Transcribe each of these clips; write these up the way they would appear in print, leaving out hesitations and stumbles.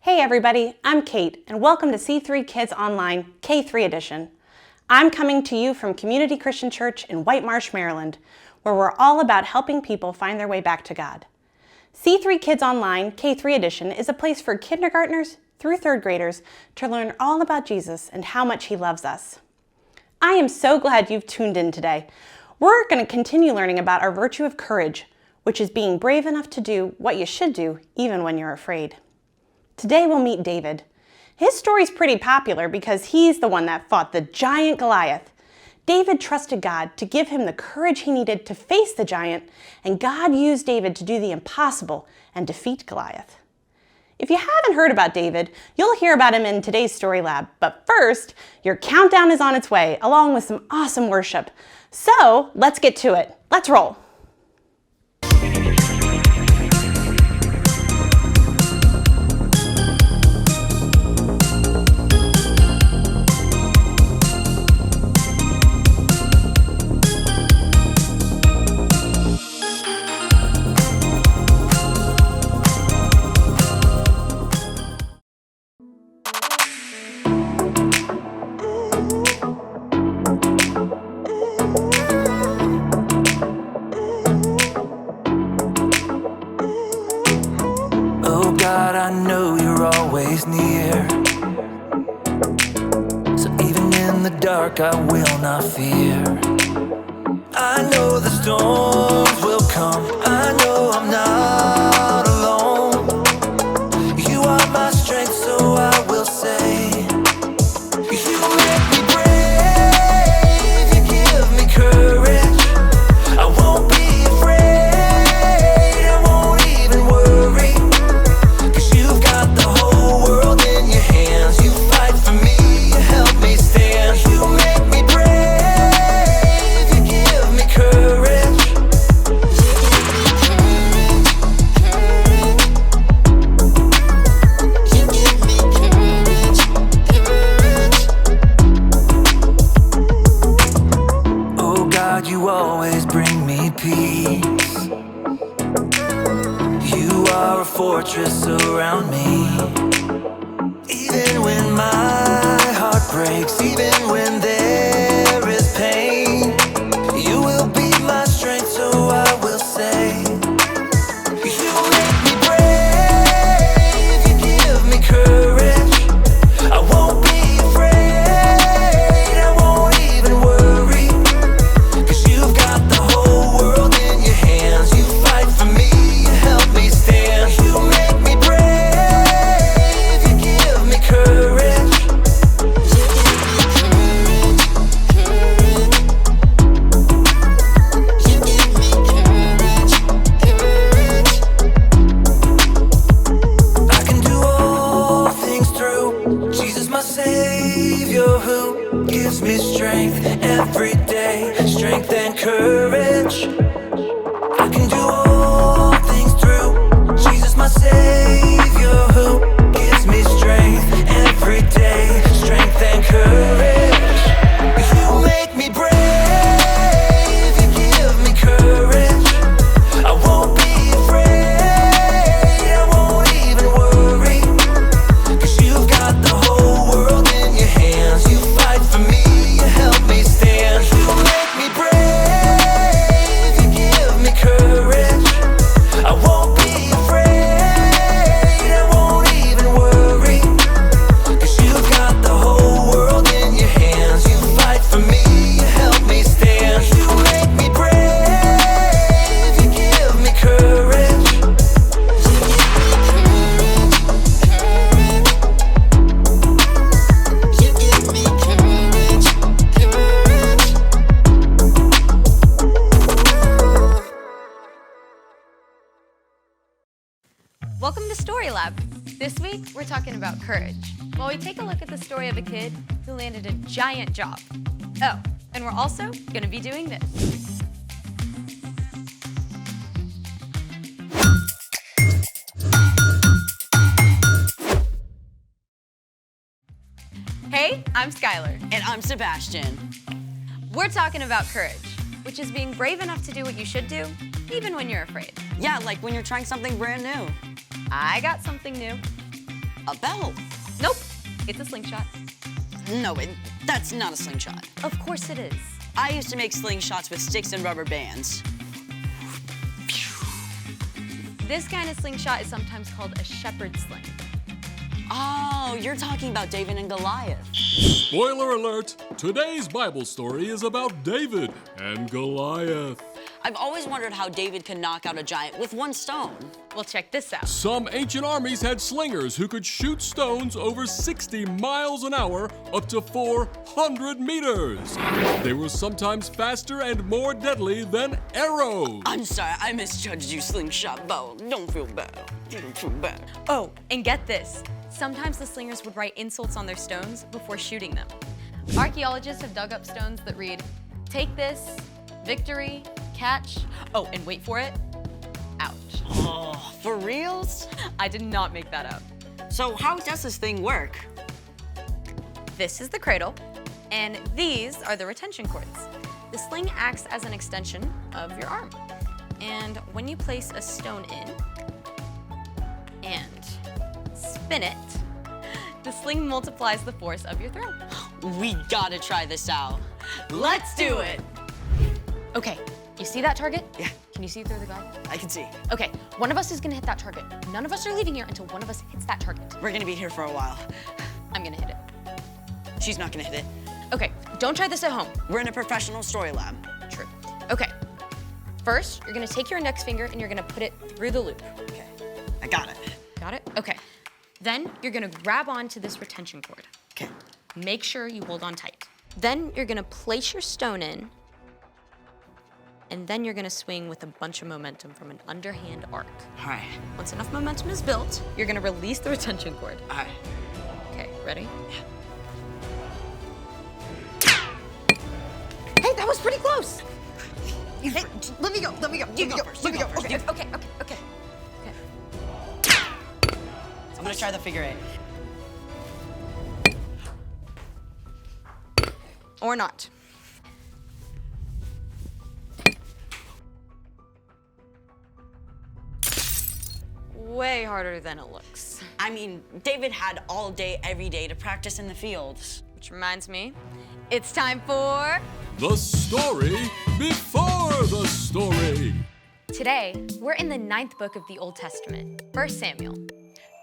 Hey everybody, I'm Kate, and welcome to C3 Kids Online, K-3 edition. I'm coming to you from Community Christian Church in White Marsh, Maryland, where we're all about helping people find their way back to God. C3 Kids Online, K-3 edition is a place for kindergartners through third graders to learn all about Jesus and how much He loves us. I am so glad you've tuned in today. We're going to continue learning about our virtue of courage, which is being brave enough to do what you should do even when you're afraid. Today we'll meet David. His story's pretty popular because he's the one that fought the giant Goliath. David trusted God to give him the courage he needed to face the giant, and God used David to do the impossible and defeat Goliath. If you haven't heard about David, you'll hear about him in today's Story Lab. But first, your countdown is on its way, along with some awesome worship. So let's get to it. Let's roll. I know you're always near, so even in the dark I will not fear. I know the storms will come, I know I'm not alone. You are my strength, so I will say, you make me brave, you give me courage. I won't be afraid, I won't even worry. You always bring me peace. You are a fortress around me. Even when my heart breaks, even when there is pain, you will be my strength, so I will say, you make me brave, you give me courage. I won't be afraid, I won't even worry. Courage. Welcome to Story Lab. This week, we're talking about courage, while we take a look at the story of a kid who landed a giant job. Oh, and we're also gonna be doing this. Hey, I'm Skylar. And I'm Sebastian. We're talking about courage, which is being brave enough to do what you should do, even when you're afraid. Yeah, like when you're trying something brand new. I got something new. A belt. Nope, it's a slingshot. No, that's not a slingshot. Of course it is. I used to make slingshots with sticks and rubber bands. This kind of slingshot is sometimes called a shepherd's sling. Oh, you're talking about David and Goliath. Spoiler alert! Today's Bible story is about David and Goliath. I've always wondered how David could knock out a giant with one stone. Well, check this out. Some ancient armies had slingers who could shoot stones over 60 miles an hour up to 400 meters. They were sometimes faster and more deadly than arrows. I'm sorry, I misjudged you, slingshot bow. Don't feel bad. Don't feel bad. Oh, and get this. Sometimes the slingers would write insults on their stones before shooting them. Archaeologists have dug up stones that read, "Take this, victory, catch." Oh, and wait for it, ouch. Oh, for reals? I did not make that up. So how does this thing work? This is the cradle, and these are the retention cords. The sling acts as an extension of your arm. And when you place a stone in and spin it, the sling multiplies the force of your throw. We gotta try this out. Let's do it! Okay, you see that target? Yeah. Can you see through the guide? I can see. Okay, one of us is gonna hit that target. None of us are leaving here until one of us hits that target. We're gonna be here for a while. I'm gonna hit it. She's not gonna hit it. Okay, don't try this at home. We're in a professional story lab. True. Okay, first, you're gonna take your index finger and you're gonna put it through the loop. Okay, I got it. Got it? Okay. Then you're gonna grab onto this retention cord. Okay. Make sure you hold on tight. Then you're gonna place your stone in, and then you're gonna swing with a bunch of momentum from an underhand arc. All right. Once enough momentum is built, you're gonna release the retention cord. All right. Okay, ready? Hey, that was pretty close. Hey, let me go. Let me go. You go first. first. You go first. Okay. I'm gonna try the figure eight. Or not. Way harder than it looks. I mean, David had all day, every day to practice in the fields. Which reminds me, it's time for... The story before the story. Today, we're in the 9th book of the Old Testament, 1 Samuel.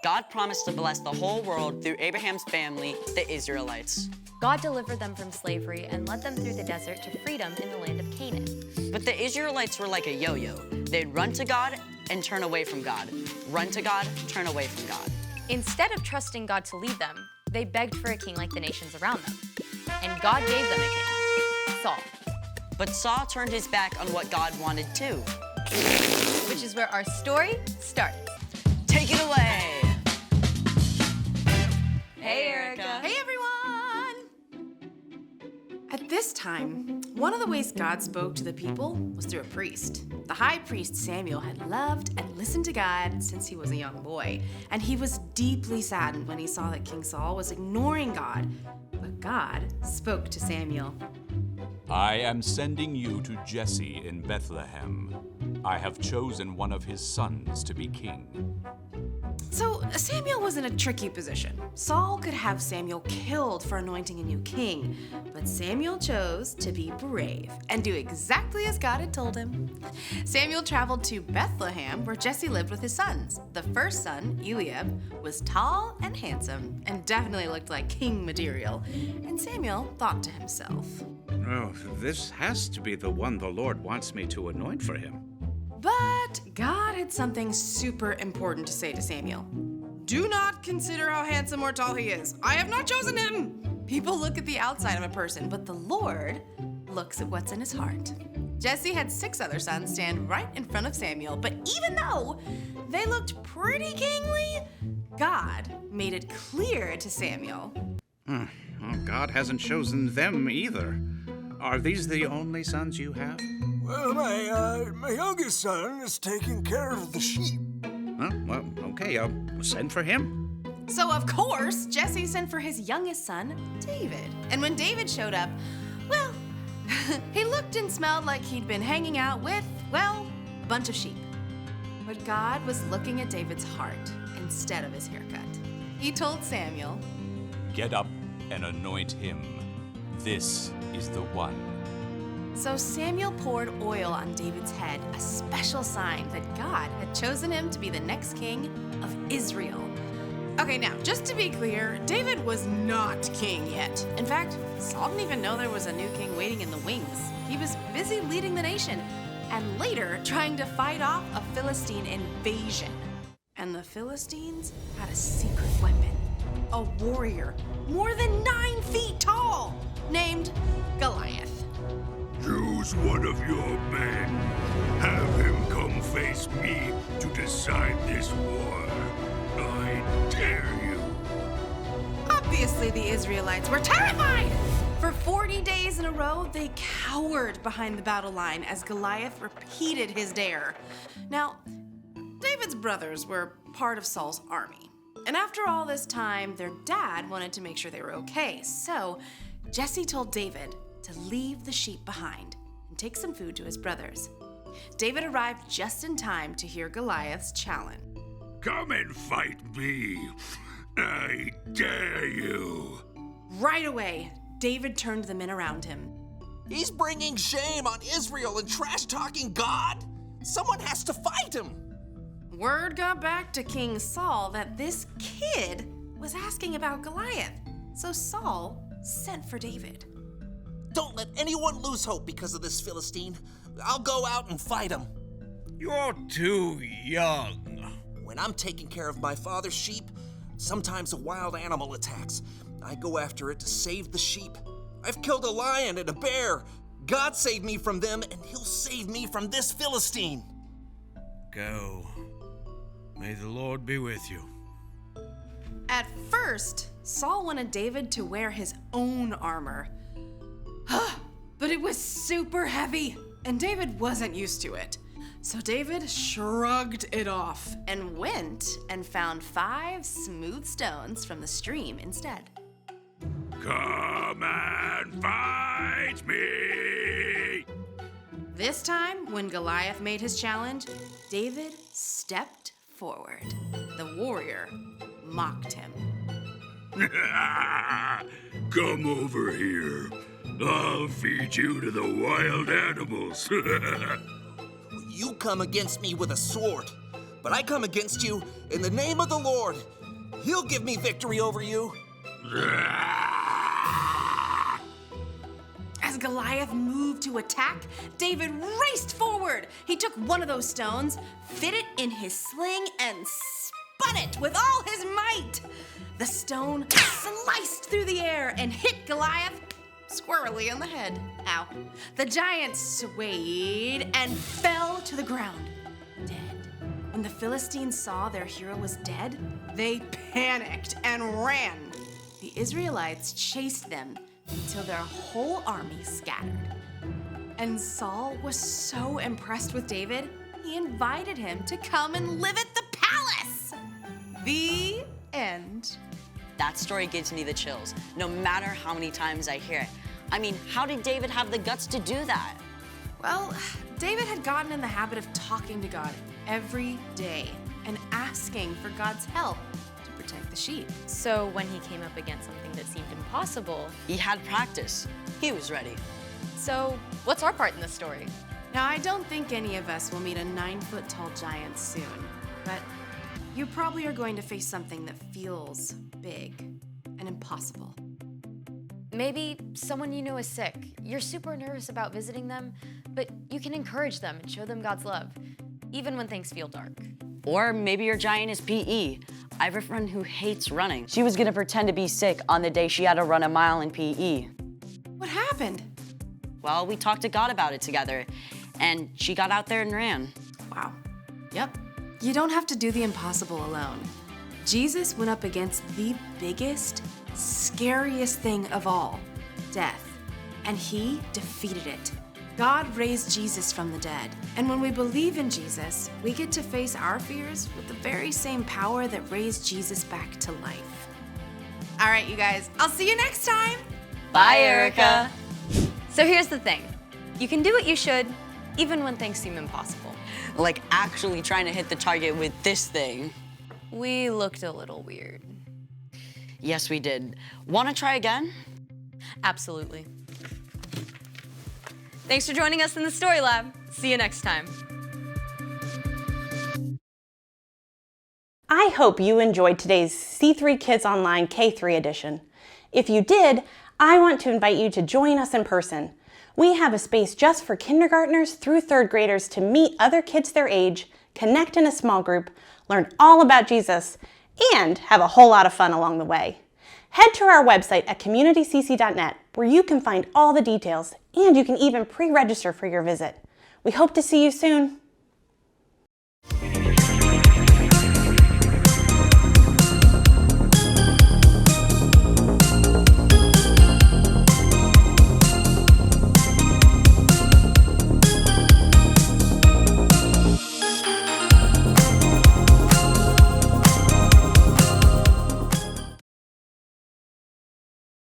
God promised to bless the whole world through Abraham's family, the Israelites. God delivered them from slavery and led them through the desert to freedom in the land of Canaan. But the Israelites were like a yo-yo. They'd run to God and turn away from God. Run to God, turn away from God. Instead of trusting God to lead them, they begged for a king like the nations around them. And God gave them a king, Saul. But Saul turned his back on what God wanted too. Which is where our story starts. Take it away. Hey, Erica. Hey everyone! At this time, one of the ways God spoke to the people was through a priest. The high priest Samuel had loved and listened to God since he was a young boy, and he was deeply saddened when he saw that King Saul was ignoring God. But God spoke to Samuel. I am sending you to Jesse in Bethlehem. I have chosen one of his sons to be king. So Samuel was in a tricky position. Saul could have Samuel killed for anointing a new king, but Samuel chose to be brave and do exactly as God had told him. Samuel traveled to Bethlehem, where Jesse lived with his sons. The first son, Eliab, was tall and handsome and definitely looked like king material. And Samuel thought to himself, Oh, this has to be the one the Lord wants me to anoint for him. but God had something super important to say to Samuel. Do not consider how handsome or tall he is. I have not chosen him. People look at the outside of a person, but the Lord looks at what's in his heart. Jesse had 6 other sons stand right in front of Samuel, but even though they looked pretty kingly, God made it clear to Samuel. Well, God hasn't chosen them either. Are these the only sons you have? Well, my youngest son is taking care of the sheep. Well, okay, I'll send for him. So, of course, Jesse sent for his youngest son, David. And when David showed up, well, he looked and smelled like he'd been hanging out with, well, a bunch of sheep. But God was looking at David's heart instead of his haircut. He told Samuel, Get up and anoint him. This is the one. So Samuel poured oil on David's head, a special sign that God had chosen him to be the next king of Israel. Okay, now, just to be clear, David was not king yet. In fact, Saul didn't even know there was a new king waiting in the wings. He was busy leading the nation, and later trying to fight off a Philistine invasion. And the Philistines had a secret weapon, a warrior more than 9 feet tall, named Goliath. Choose one of your men. Have him come face me to decide this war. I dare you. Obviously, the Israelites were terrified. For 40 days in a row, they cowered behind the battle line as Goliath repeated his dare. Now, David's brothers were part of Saul's army. And after all this time, their dad wanted to make sure they were okay. So Jesse told David to leave the sheep behind and take some food to his brothers. David arrived just in time to hear Goliath's challenge. Come and fight me. I dare you. Right away, David turned the men around him. He's bringing shame on Israel and trash-talking God. Someone has to fight him. Word got back to King Saul that this kid was asking about Goliath. So Saul sent for David. Don't let anyone lose hope because of this Philistine. I'll go out and fight him. You're too young. When I'm taking care of my father's sheep, sometimes a wild animal attacks. I go after it to save the sheep. I've killed a lion and a bear. God saved me from them, and he'll save me from this Philistine. Go. May the Lord be with you. At first, Saul wanted David to wear his own armor. But it was super heavy, and David wasn't used to it. So David shrugged it off and went and found 5 smooth stones from the stream instead. Come and fight me! This time, when Goliath made his challenge, David stepped forward. The warrior mocked him. Come over here. I'll feed you to the wild animals. You come against me with a sword, but I come against you in the name of the Lord. He'll give me victory over you. As Goliath moved to attack, David raced forward. He took one of those stones, fit it in his sling, and spun it with all his might. The stone sliced through the air and hit Goliath squarely on the head. Ow. The giant swayed and fell to the ground, dead. When the Philistines saw their hero was dead, they panicked and ran. The Israelites chased them until their whole army scattered. And Saul was so impressed with David, he invited him to come and live at the palace. The end. That story gives me the chills, no matter how many times I hear it. I mean, how did David have the guts to do that? Well, David had gotten in the habit of talking to God every day and asking for God's help to protect the sheep. So when he came up against something that seemed impossible, He had practice. He was ready. so what's our part in the story? Now, I don't think any of us will meet a 9-foot-tall giant soon, but you probably are going to face something that feels big and impossible. Maybe someone you know is sick. You're super nervous about visiting them, but you can encourage them and show them God's love, even when things feel dark. Or maybe your giant is PE. I have a friend who hates running. She was gonna pretend to be sick on the day she had to run a mile in PE. What happened? well, we talked to God about it together, and she got out there and ran. Wow. Yep. You don't have to do the impossible alone. Jesus went up against the biggest, scariest thing of all, death, and he defeated it. God raised Jesus from the dead, and when we believe in Jesus, we get to face our fears with the very same power that raised Jesus back to life. All right, you guys, I'll see you next time. Bye, Erica. So here's the thing. You can do what you should, even when things seem impossible. Like actually trying to hit the target with this thing. We looked a little weird. Yes, we did. Want to try again? Absolutely. Thanks for joining us in the Story Lab. See you next time. I hope you enjoyed today's C3 Kids Online K3 edition. If you did, I want to invite you to join us in person. We have a space just for kindergartners through third graders to meet other kids their age, connect in a small group, learn all about Jesus, and have a whole lot of fun along the way. Head to our website at communitycc.net where you can find all the details and you can even pre-register for your visit. We hope to see you soon.